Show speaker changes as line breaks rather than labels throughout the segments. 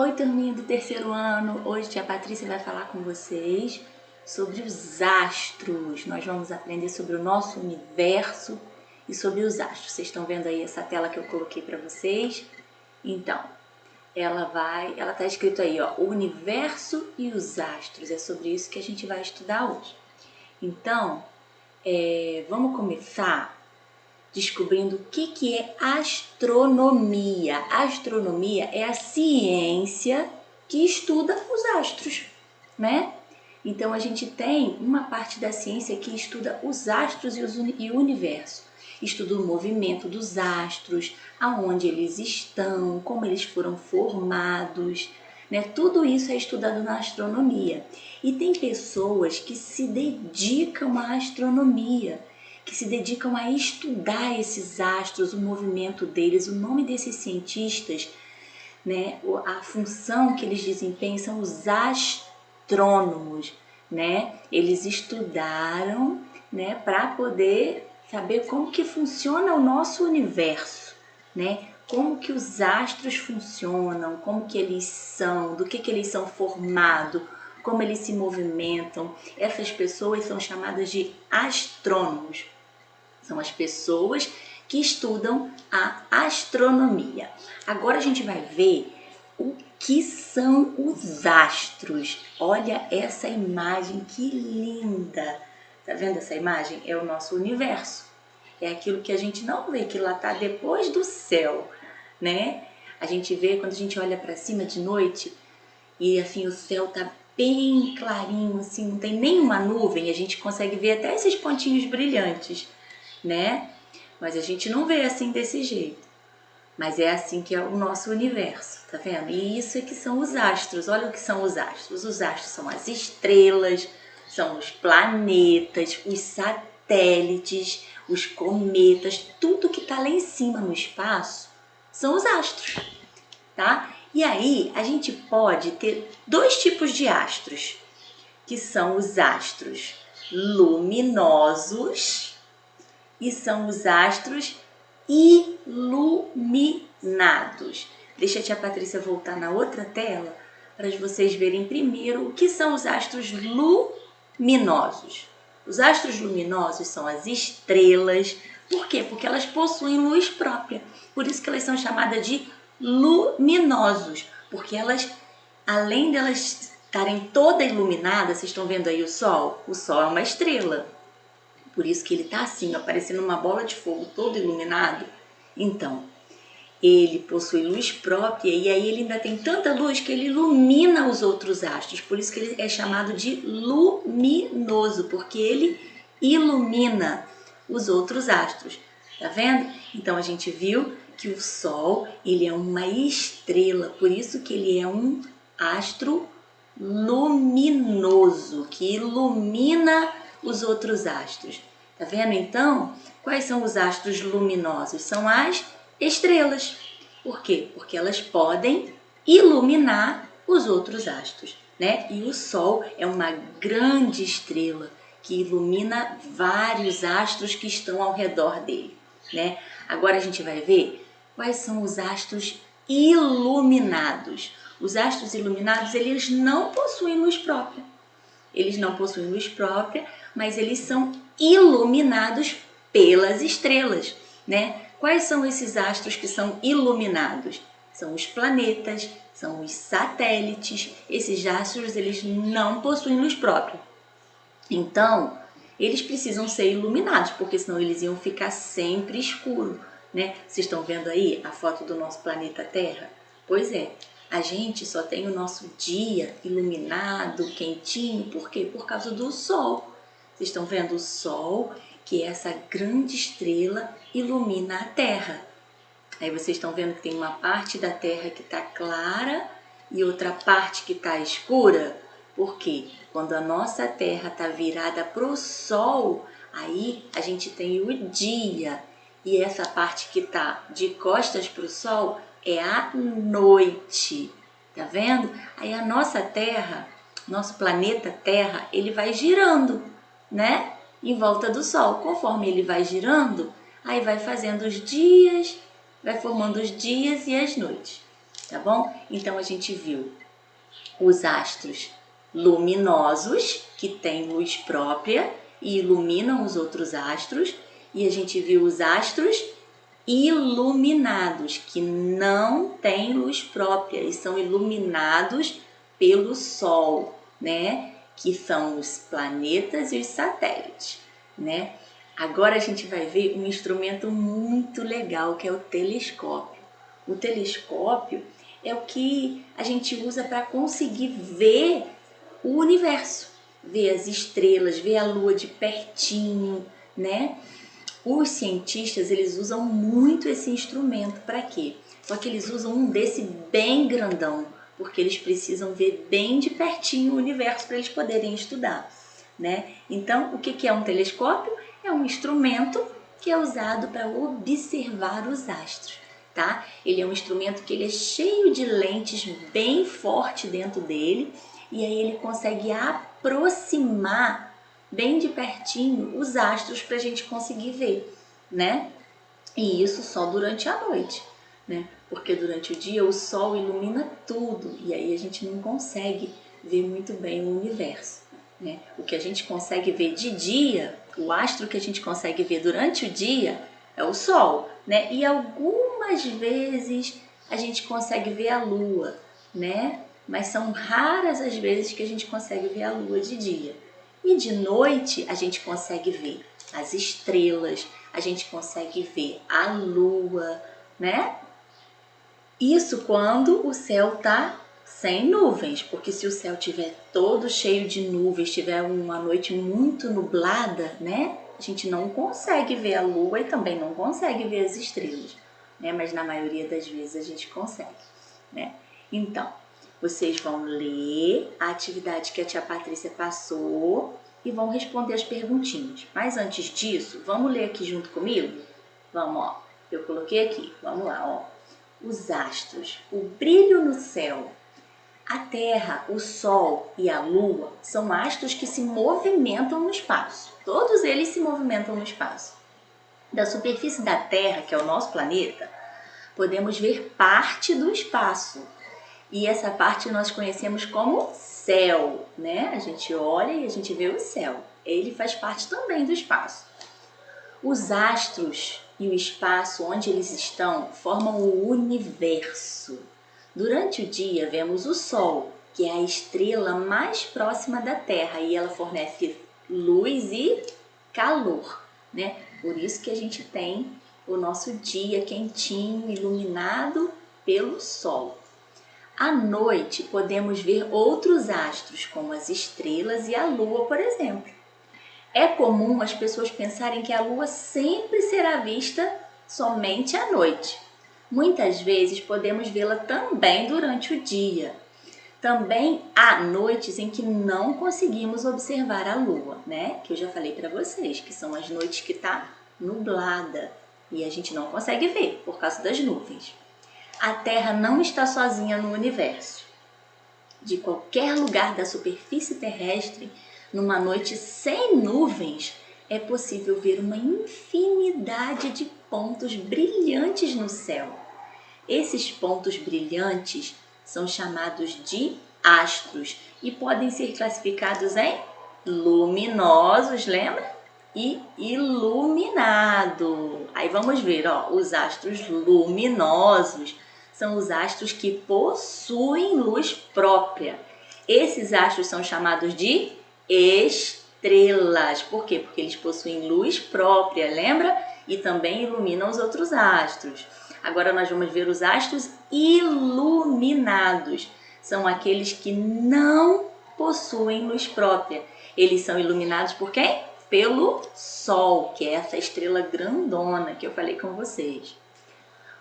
Oi, turminha do terceiro ano! Hoje a tia Patrícia vai falar com vocês sobre os astros. Nós vamos aprender sobre o nosso universo e sobre os astros. Vocês estão vendo aí essa tela que eu coloquei para vocês? Então, ela tá escrito aí, ó, o universo e os astros. É sobre isso que a gente vai estudar hoje. Então, vamos começar descobrindo o que é astronomia. A astronomia é a ciência que estuda os astros, né? Então a gente tem uma parte da ciência que estuda os astros e o universo. Estuda o movimento dos astros, aonde eles estão, como eles foram formados, né? Tudo isso é estudado na astronomia. E tem pessoas que se dedicam à astronomia, que se dedicam a estudar esses astros, o movimento deles. O nome desses cientistas, né, a função que eles desempenham são os astrônomos, né? Eles estudaram, né, para poder saber como que funciona o nosso universo, né? Como que os astros funcionam, como que eles são, do que eles são formados, como eles se movimentam. Essas pessoas são chamadas de astrônomos. São as pessoas que estudam a astronomia. Agora a gente vai ver o que são os astros. Olha essa imagem, que linda! Tá vendo essa imagem? É o nosso universo. É aquilo que a gente não vê, que lá tá depois do céu, né? A gente vê quando a gente olha para cima de noite e assim o céu tá bem clarinho, assim, não tem nenhuma nuvem, a gente consegue ver até esses pontinhos brilhantes, né? Mas a gente não vê assim desse jeito. Mas é assim que é o nosso universo, tá vendo? E isso é que são os astros. Olha o que são os astros. Os astros são as estrelas, são os planetas, os satélites, os cometas, tudo que tá lá em cima no espaço são os astros, tá? E aí a gente pode ter dois tipos de astros, que são os astros luminosos e são os astros iluminados. Deixa a tia Patrícia voltar na outra tela para vocês verem primeiro o que são os astros luminosos. Os astros luminosos são as estrelas. Por quê? Porque elas possuem luz própria. Por isso que elas são chamadas de luminosos, porque elas, além delas estarem toda iluminadas, vocês estão vendo aí o Sol? O Sol é uma estrela. Por isso que ele está assim, ó, parecendo uma bola de fogo, todo iluminado. Então, ele possui luz própria e aí ele ainda tem tanta luz que ele ilumina os outros astros. Por isso que ele é chamado de luminoso, porque ele ilumina os outros astros. Tá vendo? Então, a gente viu que o Sol, ele é uma estrela, por isso que ele é um astro luminoso, que ilumina os outros astros. Tá vendo então? Quais são os astros luminosos? São as estrelas. Por quê? Porque elas podem iluminar os outros astros, né? E o Sol é uma grande estrela que ilumina vários astros que estão ao redor dele, né? Agora a gente vai ver quais são os astros iluminados. Os astros iluminados, eles não possuem luz própria. Eles não possuem luz própria, mas eles são iluminados pelas estrelas, né? Quais são esses astros que são iluminados? São os planetas, são os satélites. Esses astros, eles não possuem luz própria. Então, eles precisam ser iluminados, porque senão eles iam ficar sempre escuro, né? Vocês estão vendo aí a foto do nosso planeta Terra? Pois é, a gente só tem o nosso dia iluminado, quentinho, por quê? Por causa do Sol. Vocês estão vendo o Sol, que é essa grande estrela, ilumina a Terra. Aí vocês estão vendo que tem uma parte da Terra que está clara e outra parte que está escura. Por quê? Quando a nossa Terra está virada para o Sol, aí a gente tem o dia. E essa parte que está de costas para o Sol é a noite. Tá vendo? Aí a nossa Terra, nosso planeta Terra, ele vai girando, né? Em volta do Sol. Conforme ele vai girando, aí vai fazendo os dias, vai formando os dias e as noites. tá bom? Então a gente viu os astros luminosos, que têm luz própria e iluminam os outros astros, e a gente viu os astros iluminados, que não têm luz própria e são iluminados pelo Sol, né? Que são os planetas e os satélites, né? Agora a gente vai ver um instrumento muito legal, que é o telescópio. O telescópio é o que a gente usa para conseguir ver o universo, ver as estrelas, ver a Lua de pertinho, né? Os cientistas, eles usam muito esse instrumento para quê? Só que eles usam um desse bem grandão, porque eles precisam ver bem de pertinho o universo para eles poderem estudar, né? Então, o que é um telescópio? É um instrumento que é usado para observar os astros, tá? Ele é um instrumento que ele é cheio de lentes bem forte dentro dele, e aí ele consegue aproximar bem de pertinho os astros para a gente conseguir ver, né? E isso só durante a noite, né? Porque durante o dia o sol ilumina tudo e aí a gente não consegue ver muito bem o universo, né? O que a gente consegue ver de dia, o astro que a gente consegue ver durante o dia é o sol, né? E algumas vezes a gente consegue ver a lua, né? Mas são raras as vezes que a gente consegue ver a lua de dia. E de noite a gente consegue ver as estrelas, a gente consegue ver a lua, né? Isso quando o céu tá sem nuvens, porque se o céu tiver todo cheio de nuvens, tiver uma noite muito nublada, né? A gente não consegue ver a lua e também não consegue ver as estrelas, né? Mas na maioria das vezes a gente consegue, né? Então, vocês vão ler a atividade que a tia Patrícia passou e vão responder as perguntinhas. Mas antes disso, vamos ler aqui junto comigo? Vamos, ó. Eu coloquei aqui. Vamos lá, ó. Os astros, o brilho no céu. A Terra, o Sol e a Lua são astros que se movimentam no espaço. Todos eles se movimentam no espaço. Da superfície da Terra, que é o nosso planeta, podemos ver parte do espaço. E essa parte nós conhecemos como céu, né? A gente olha e a gente vê o céu. Ele faz parte também do espaço. Os astros e o espaço onde eles estão formam o universo. Durante o dia vemos o Sol, que é a estrela mais próxima da Terra e ela fornece luz e calor, né? Por isso que a gente tem o nosso dia quentinho, iluminado pelo Sol. À noite podemos ver outros astros, como as estrelas e a Lua, por exemplo. É comum as pessoas pensarem que a Lua sempre será vista somente à noite. Muitas vezes podemos vê-la também durante o dia. Também há noites em que não conseguimos observar a Lua, né? Que eu já falei para vocês, que são as noites que está nublada e a gente não consegue ver por causa das nuvens. A Terra não está sozinha no universo. De qualquer lugar da superfície terrestre, numa noite sem nuvens, é possível ver uma infinidade de pontos brilhantes no céu. Esses pontos brilhantes são chamados de astros e podem ser classificados em luminosos, lembra? E iluminado. Aí vamos ver, ó, os astros luminosos são os astros que possuem luz própria. Esses astros são chamados de estrelas. Por quê? Porque eles possuem luz própria, lembra? E também iluminam os outros astros. Agora nós vamos ver os astros iluminados. São aqueles que não possuem luz própria. Eles são iluminados por quem? Pelo Sol, que é essa estrela grandona que eu falei com vocês.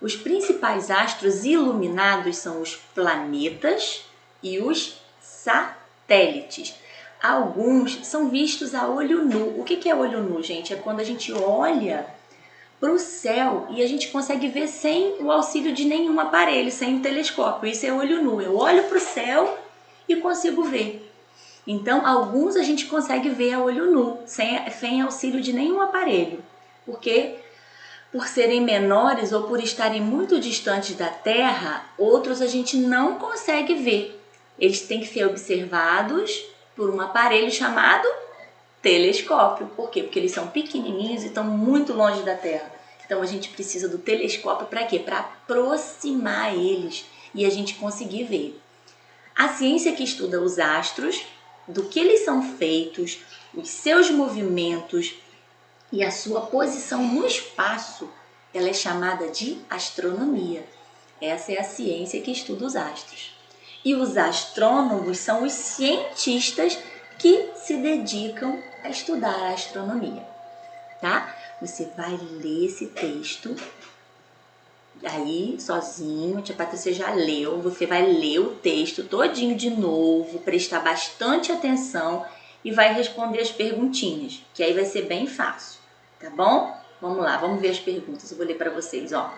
Os principais astros iluminados são os planetas e os satélites. Alguns são vistos a olho nu. O que é olho nu, gente? É quando a gente olha para o céu e a gente consegue ver sem o auxílio de nenhum aparelho, sem o telescópio. Isso é olho nu. Eu olho para o céu e consigo ver. Então, alguns a gente consegue ver a olho nu, sem auxílio de nenhum aparelho. Porque por serem menores ou por estarem muito distantes da Terra, outros a gente não consegue ver. Eles têm que ser observados por um aparelho chamado telescópio. Por quê? Porque eles são pequenininhos e estão muito longe da Terra. Então a gente precisa do telescópio para quê? Para aproximar eles e a gente conseguir ver. A ciência que estuda os astros, do que eles são feitos, os seus movimentos e a sua posição no espaço, ela é chamada de astronomia. Essa é a ciência que estuda os astros. E os astrônomos são os cientistas que se dedicam a estudar a astronomia, tá? Você vai ler esse texto aí sozinho, a tia Patrícia já leu, você vai ler o texto todinho de novo, prestar bastante atenção e vai responder as perguntinhas, que aí vai ser bem fácil, tá bom? Vamos lá, vamos ver as perguntas, eu vou ler para vocês, ó.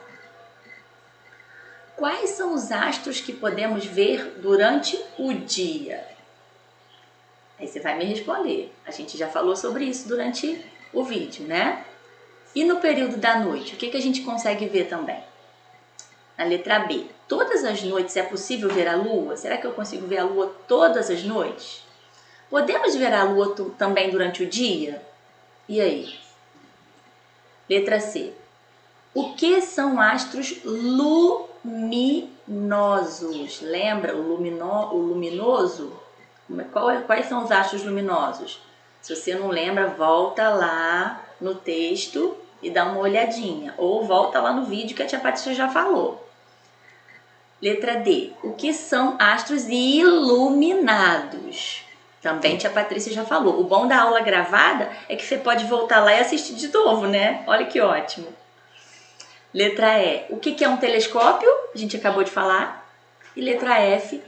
Quais são os astros que podemos ver durante o dia? Aí você vai me responder, a gente já falou sobre isso durante o vídeo, né? E no período da noite, o que a gente consegue ver também? Na letra B, todas as noites é possível ver a lua? Será que eu consigo ver a lua todas as noites? Podemos ver a lua também durante o dia? E aí? Letra C, o que são astros luminosos? Lembra o luminoso? Quais são os astros luminosos? Se você não lembra, volta lá no texto e dá uma olhadinha. Ou volta lá no vídeo que a tia Patrícia já falou. Letra D. O que são astros iluminados? Também tia Patrícia já falou. O bom da aula gravada é que você pode voltar lá e assistir de novo, né? Olha que ótimo. Letra E. O que é um telescópio? A gente acabou de falar. E letra F.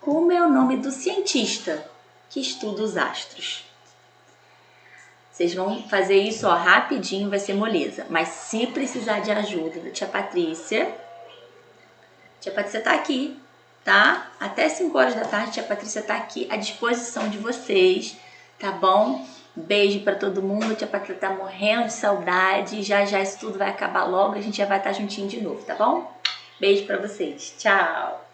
Como é o nome do cientista que estuda os astros? Vocês vão fazer isso, ó, rapidinho, vai ser moleza. Mas se precisar de ajuda da tia Patrícia tá aqui, tá? Até 5 horas da tarde, tia Patrícia tá aqui à disposição de vocês, tá bom? Beijo pra todo mundo, tia Patrícia tá morrendo de saudade. Já já isso tudo vai acabar logo, a gente já vai estar juntinho de novo, tá bom? Beijo pra vocês, tchau!